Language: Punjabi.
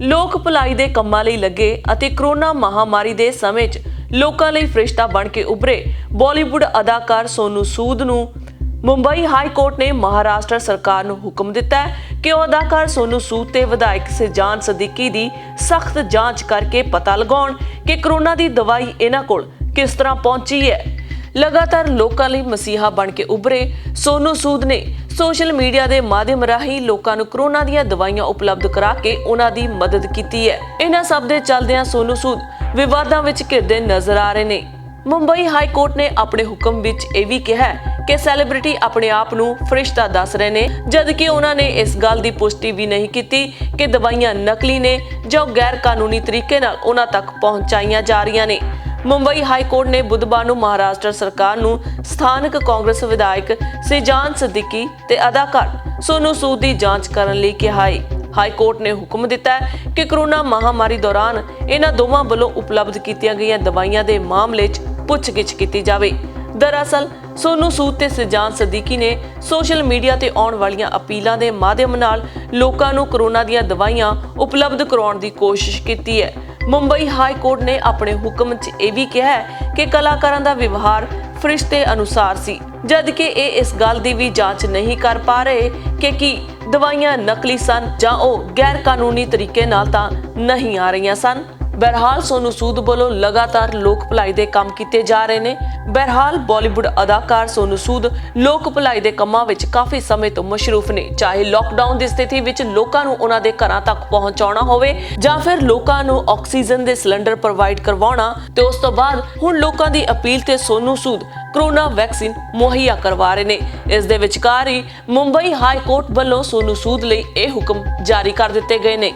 ਲੋਕ ਭਲਾਈ ਦੇ ਕੰਮਾਂ ਲਈ ਲੱਗੇ ਅਤੇ ਕਰੋਨਾ ਮਹਾਮਾਰੀ ਦੇ ਸਮੇਂ 'ਚ ਲੋਕਾਂ ਲਈ ਫਰਿਸ਼ਤਾ ਬਣ ਕੇ ਉੱਭਰੇ ਬਾਲੀਵੁੱਡ ਅਦਾਕਾਰ ਸੋਨੂ ਸੂਦ ਨੂੰ ਮੁੰਬਈ ਹਾਈ ਕੋਰਟ ਨੇ ਮਹਾਰਾਸ਼ਟਰ ਸਰਕਾਰ ਨੂੰ ਹੁਕਮ ਦਿੱਤਾ ਹੈ ਕਿ ਉਹ ਅਦਾਕਾਰ ਸੋਨੂ ਸੂਦ ਤੇ ਵਿਧਾਇਕ ਸਹਿਜਾਨ ਸਦੀਕੀ ਦੀ ਸਖਤ ਜਾਂਚ ਕਰਕੇ ਪਤਾ ਲਗਾਉਣ ਕਿ ਕਰੋਨਾ ਦੀ ਦਵਾਈ ਇਹਨਾਂ ਕੋਲ ਕਿਸ ਤਰ੍ਹਾਂ ਪਹੁੰਚੀ ਹੈ। ਲਗਾਤਾਰ ਲੋਕਾਂ ਲਈ ਮਸੀਹਾ ਬਣ ਕੇ ਉੱਭਰੇ ਸੋਨੂ ਸੂਦ ਨੇ ਸੋਸ਼ਲ ਮੀਡੀਆ ਦੇ ਮਾਧਿਅਮ ਰਾਹੀਂ ਲੋਕਾਂ ਨੂੰ ਕਰੋਨਾ ਦੀਆਂ ਦਵਾਈਆਂ ਉਪਲਬਧ ਕਰਾ ਕੇ ਉਹਨਾਂ ਦੀ ਮਦਦ ਕੀਤੀ ਹੈ। ਇਹਨਾਂ ਸਭ ਦੇ ਚੱਲਦਿਆਂ ਸੋਨੂ ਸੂਦ ਵਿਵਾਦਾਂ ਵਿੱਚ ਘਿਰਦੇ ਨਜ਼ਰ ਆ ਰਹੇ ਨੇ। ਮੁੰਬਈ ਹਾਈ ਕੋਰਟ ਨੇ ਆਪਣੇ ਹੁਕਮ ਵਿੱਚ ਇਹ ਵੀ ਕਿਹਾ ਕਿ ਸੈਲੀਬ੍ਰਿਟੀ ਆਪਣੇ ਆਪ ਨੂੰ ਫਰਿਸ਼ਤਾ ਦੱਸ ਰਹੇ ਨੇ, ਜਦਕਿ ਉਹਨਾਂ ਨੇ ਇਸ ਗੱਲ ਦੀ ਪੁਸ਼ਟੀ ਵੀ ਨਹੀਂ ਕੀਤੀ ਕਿ ਦਵਾਈਆਂ ਨਕਲੀ ਨੇ ਜਾਂ ਗੈਰ ਕਾਨੂੰਨੀ ਤਰੀਕੇ ਨਾਲ ਉਹਨਾਂ ਤੱਕ ਪਹੁੰਚਾਈਆਂ ਜਾ ਰਹੀਆਂ ਨੇ। ਮੁੰਬਈ ਹਾਈ ਕੋਰਟ ਨੇ ਬੁੱਧਵਾਰ ਨੂੰ ਮਹਾਰਾਸ਼ਟਰ ਸਰਕਾਰ ਨੂੰ ਸਥਾਨਕ ਕਾਂਗਰਸ ਵਿਧਾਇਕ ਸਹਿਜਾਨ ਸਦੀਕੀ ਤੇ ਅਦਾਕਾਰ ਸੋਨੂ ਸੂਦ ਦੀ ਜਾਂਚ ਕਰਨ ਲਈ ਕਿਹਾ ਹੈ। ਹਾਈ ਕੋਰਟ ਨੇ ਹੁਕਮ ਦਿੱਤਾ ਹੈ ਕਿ ਕਰੋਨਾ ਮਹਾਮਾਰੀ ਦੌਰਾਨ ਇਹਨਾਂ ਦੋਵਾਂ ਵੱਲੋਂ ਉਪਲਬਧ ਕੀਤੀਆਂ ਗਈਆਂ ਦਵਾਈਆਂ ਦੇ ਮਾਮਲੇ 'ਚ ਪੁੱਛਗਿੱਛ ਕੀਤੀ ਜਾਵੇ। ਦਰਅਸਲ ਸੋਨੂ ਸੂਦ ਤੇ ਸਹਿਜਾਨ ਸਦੀਕੀ ਨੇ ਸੋਸ਼ਲ ਮੀਡੀਆ ਤੇ ਆਉਣ ਵਾਲੀਆਂ ਅਪੀਲਾਂ ਦੇ ਮਾਧਿਅਮ ਨਾਲ ਲੋਕਾਂ ਨੂੰ ਕਰੋਨਾ ਦੀਆਂ ਦਵਾਈਆਂ ਉਪਲਬਧ ਕਰਾਉਣ ਦੀ ਕੋਸ਼ਿਸ਼ ਕੀਤੀ ਹੈ। ਮੁੰਬਈ ਹਾਈ ਕੋਰਟ ਨੇ ਆਪਣੇ ਹੁਕਮ 'ਚ ਇਹ ਵੀ ਕਿਹਾ ਹੈ ਕਿ ਕਲਾਕਾਰਾਂ ਦਾ ਵਿਵਹਾਰ ਫਰਿਸ਼ਤੇ ਅਨੁਸਾਰ ਸੀ, ਜਦਕਿ ਇਹ ਇਸ ਗੱਲ ਦੀ ਵੀ ਜਾਂਚ ਨਹੀਂ ਕਰ ਪਾ ਰਹੇ ਕਿ ਕੀ ਦਵਾਈਆਂ ਨਕਲੀ ਸਨ ਜਾਂ ਉਹ ਗੈਰ ਕਾਨੂੰਨੀ ਤਰੀਕੇ ਨਾਲ ਤਾਂ ਨਹੀਂ ਆ ਰਹੀਆਂ ਸਨ। ਬਹਰਹਾਲ ਸੋਨੂ ਸੂਦ ਵੱਲੋਂ ਲਗਾਤਾਰ ਲੋਕ ਭਲਾਈ ਦੇ ਕੰਮ ਕੀਤੇ ਜਾ ਰਹੇ ਨੇ। ਬਹਰਹਾਲ ਬਾਲੀਵੁੱਡ ਅਦਾਕਾਰ ਸੋਨੂ ਸੂਦ ਲੋਕ ਭਲਾਈ ਦੇ ਕੰਮਾਂ ਵਿੱਚ ਕਾਫੀ ਸਮੇਂ ਤੋਂ ਮਸ਼ਰੂਫ ਨੇ, ਚਾਹੇ ਲੋਕਡਾਊਨ ਦੀ ਸਥਿਤੀ ਵਿੱਚ ਲੋਕਾਂ ਨੂੰ ਉਹਨਾਂ ਦੇ ਘਰਾਂ ਤੱਕ ਪਹੁੰਚਾਉਣਾ ਹੋਵੇ ਜਾਂ ਫਿਰ ਲੋਕਾਂ ਨੂੰ ਆਕਸੀਜਨ ਦੇ ਸਿਲੰਡਰ ਪ੍ਰੋਵਾਈਡ ਕਰਵਾਉਣਾ, ਤੇ ਉਸ ਤੋਂ ਬਾਅਦ ਹੁਣ ਲੋਕਾਂ ਦੀ ਅਪੀਲ ਤੇ ਸੋਨੂ ਸੂਦ ਕਰੋਨਾ ਵੈਕਸੀਨ ਮੁਹੱਈਆ ਕਰਵਾ ਰਹੇ ਨੇ। ਇਸ ਦੇ ਵਿਚਕਾਰ ਹੀ ਮੁੰਬਈ ਹਾਈ ਕੋਰਟ ਵੱਲੋਂ ਸੋਨੂ ਸੂਦ ਲਈ ਇਹ ਹੁਕਮ ਜਾਰੀ ਕਰ ਦਿੱਤੇ ਗਏ ਨੇ।